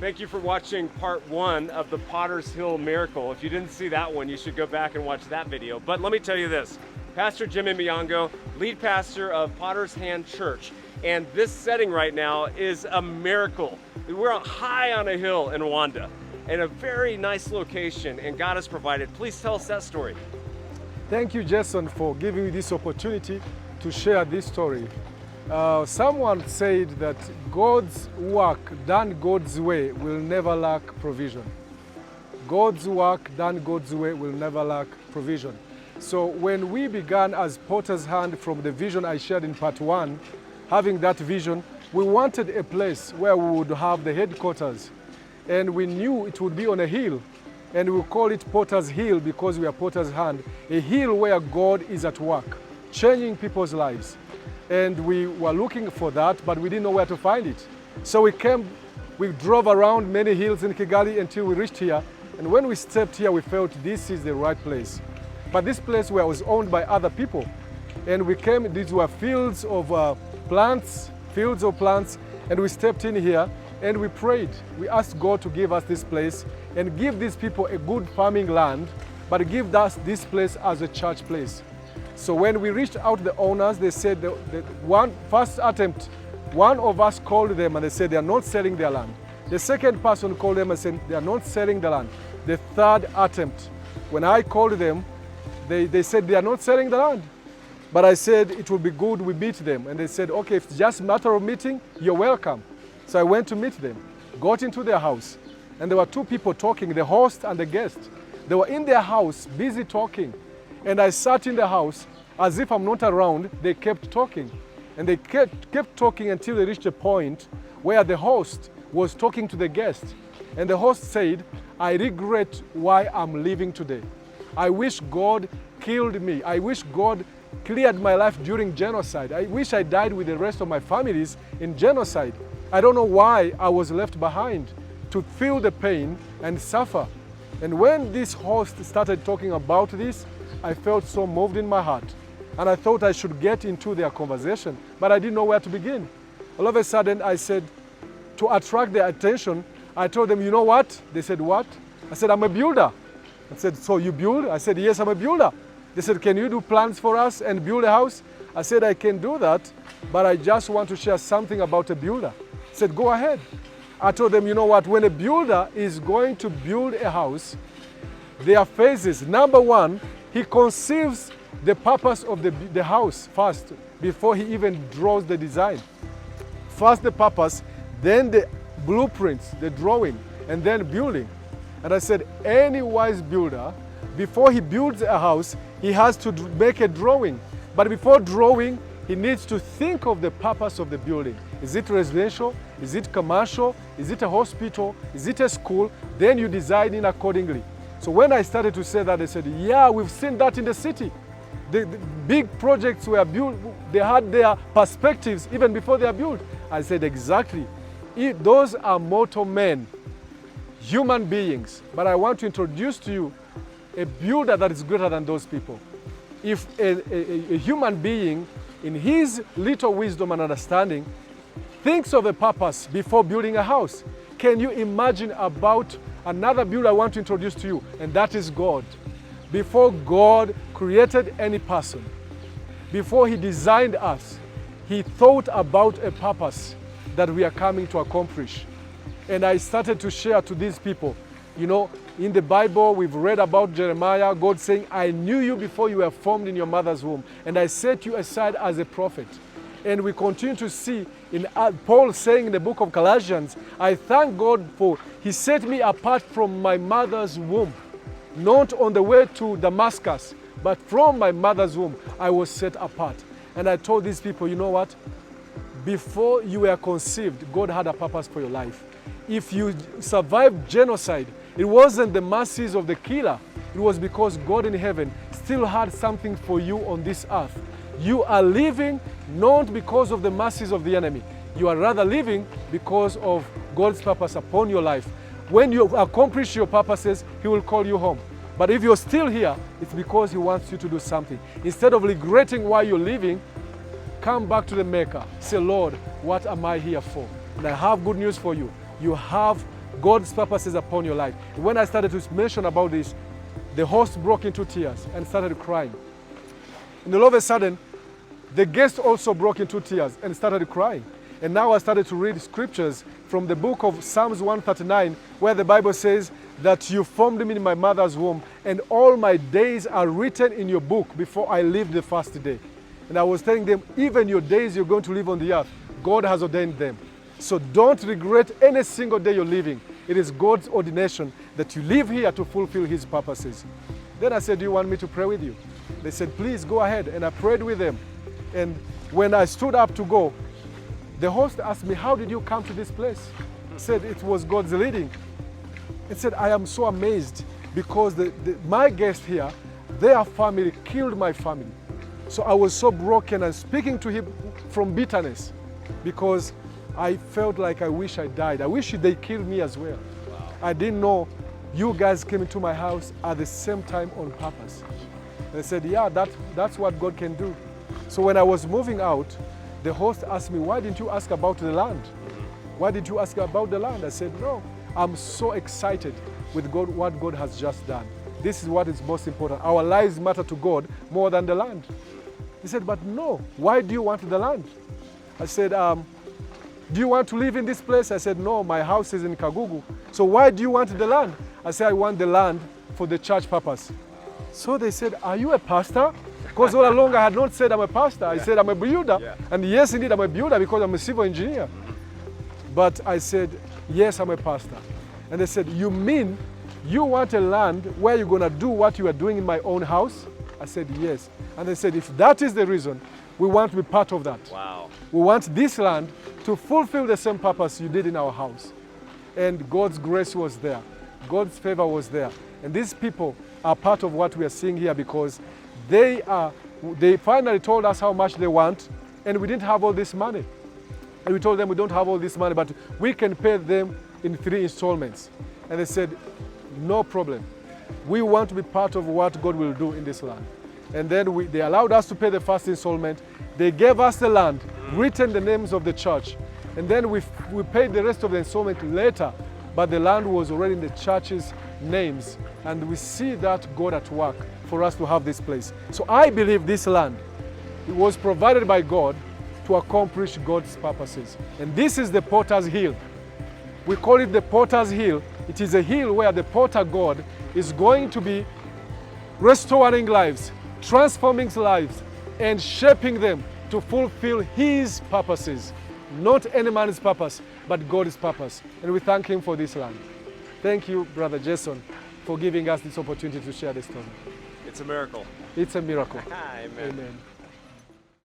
Thank you for watching part 1 of the Potter's Hill Miracle. If you didn't see that one, you should go back and watch that video. But let me tell you this, Pastor Jimmy Muyango, lead pastor of Potter's Hand Church, and this setting right now is a miracle. We're high on a hill in Rwanda, in a very nice location, and God has provided. Please tell us that story. Thank you, Jason, for giving me this opportunity to share this story. Someone said that God's work done God's way will never lack provision. God's work done God's way will never lack provision. So when we began as Potter's Hand from the vision I shared in part 1, having that vision, we wanted a place where we would have the headquarters. And we knew it would be on a hill. And we call it Potter's Hill because we are Potter's Hand, a hill where God is at work, changing people's lives. And we were looking for that, but we didn't know where to find it. So we drove around many hills in Kigali until we reached here. And when we stepped here, we felt this is the right place. But this place was owned by other people. And we came, these were fields of plants, and we stepped in here and we prayed. We asked God to give us this place and give these people a good farming land, but give us this place as a church place. So when we reached out to the owners, they said first attempt, one of us called them and they said they are not selling their land. The second person called them and said they are not selling the land. The third attempt, when I called them, they said they are not selling the land. But I said it will be good we meet them. And they said, okay, if it's just a matter of meeting, you're welcome. So I went to meet them, got into their house, and there were two people talking, the host and the guest. They were in their house, busy talking. And I sat in the house, as if I'm not around, they kept talking. And they kept talking until they reached a point where the host was talking to the guest. And the host said, I regret why I'm leaving today. I wish God killed me. I wish God cleared my life during genocide. I wish I died with the rest of my families in genocide. I don't know why I was left behind to feel the pain and suffer. And when this host started talking about this, I felt so moved in my heart. And I thought I should get into their conversation, but I didn't know where to begin. All of a sudden, I said, to attract their attention, I told them, you know what? They said, what? I said, I'm a builder. I said, so you build? I said, yes, I'm a builder. They said, can you do plans for us and build a house? I said, I can do that, but I just want to share something about a builder. I said, go ahead. I told them, you know what? When a builder is going to build a house, there are phases. Number one, he conceives the purpose of the house first, before he even draws the design. First the purpose, then the blueprints, the drawing, and then building. And I said, any wise builder, before he builds a house, he has to make a drawing. But before drawing, he needs to think of the purpose of the building. Is it residential? Is it commercial? Is it a hospital? Is it a school? Then you design in accordingly. So when I started to say that, they said, yeah, we've seen that in the city. The big projects were built, they had their perspectives even before they are built. I said, exactly. Those are mortal men, human beings. But I want to introduce to you a builder that is greater than those people. If a human being, in his little wisdom and understanding, thinks of a purpose before building a house, can you imagine about another builder I want to introduce to you, and that is God. Before God created any person, before he designed us, he thought about a purpose that we are coming to accomplish. And I started to share to these people, you know, in the Bible, we've read about Jeremiah, God saying, I knew you before you were formed in your mother's womb, and I set you aside as a prophet. And we continue to see in Paul saying in the book of Galatians, I thank God for he set me apart from my mother's womb. Not on the way to Damascus, but from my mother's womb, I was set apart. And I told these people, you know what? Before you were conceived, God had a purpose for your life. If you survived genocide, it wasn't the mercies of the killer. It was because God in heaven still had something for you on this earth. You are living not because of the mercies of the enemy. You are rather living because of God's purpose upon your life. When you accomplish your purposes, he will call you home. But if you're still here, it's because he wants you to do something. Instead of regretting why you're living, come back to the Maker. Say, Lord, what am I here for? And I have good news for you. You have God's purposes upon your life. When I started to mention about this, the host broke into tears and started crying. And all of a sudden, the guest also broke into tears and started crying. And now I started to read scriptures from the book of Psalms 139, where the Bible says that you formed me in my mother's womb, and all my days are written in your book before I lived the first day. And I was telling them, even your days you're going to live on the earth, God has ordained them. So don't regret any single day you're living. It is God's ordination that you live here to fulfill His purposes. Then I said, do you want me to pray with you? They said, please go ahead. And I prayed with them. And when I stood up to go, the host asked me, how did you come to this place? I said, it was God's leading. He said, I am so amazed because my guest here, their family killed my family. So I was so broken and speaking to him from bitterness because I felt like I wish I died. I wish they killed me as well. Wow. I didn't know you guys came into my house at the same time on purpose. And I said, yeah, that's what God can do. So when I was moving out, the host asked me, why didn't you ask about the land? Why did you ask about the land? I said, no, I'm so excited with God, what God has just done. This is what is most important. Our lives matter to God more than the land. He said, but no, why do you want the land? I said, do you want to live in this place? I said, no, my house is in Kagugu. So why do you want the land? I said, I want the land for the church purpose. So they said, are you a pastor? Because all along I had not said I'm a pastor. I said I'm a builder. Yeah. And yes, indeed, I'm a builder because I'm a civil engineer. But I said, yes, I'm a pastor. And they said, you mean you want a land where you're going to do what you are doing in my own house? I said, yes. And they said, if that is the reason, we want to be part of that. Wow. We want this land to fulfill the same purpose you did in our house. And God's grace was there. God's favor was there. And these people are part of what we are seeing here because they finally told us how much they want, and we didn't have all this money. And we told them we don't have all this money, but we can pay them in 3 installments. And they said, no problem. We want to be part of what God will do in this land. And then they allowed us to pay the first installment. They gave us the land, written the names of the church. And then we paid the rest of the installment later, but the land was already in the church's names. And we see that God at work for us to have this place. So I believe this land was provided by God to accomplish God's purposes. And this is the Potter's Hill. We call it the Potter's Hill. It is a hill where the Potter God is going to be restoring lives, transforming lives, and shaping them to fulfill His purposes. Not any man's purpose, but God's purpose. And we thank Him for this land. Thank you, Brother Jason, for giving us this opportunity to share this story. It's a miracle. It's a miracle. Amen. Amen.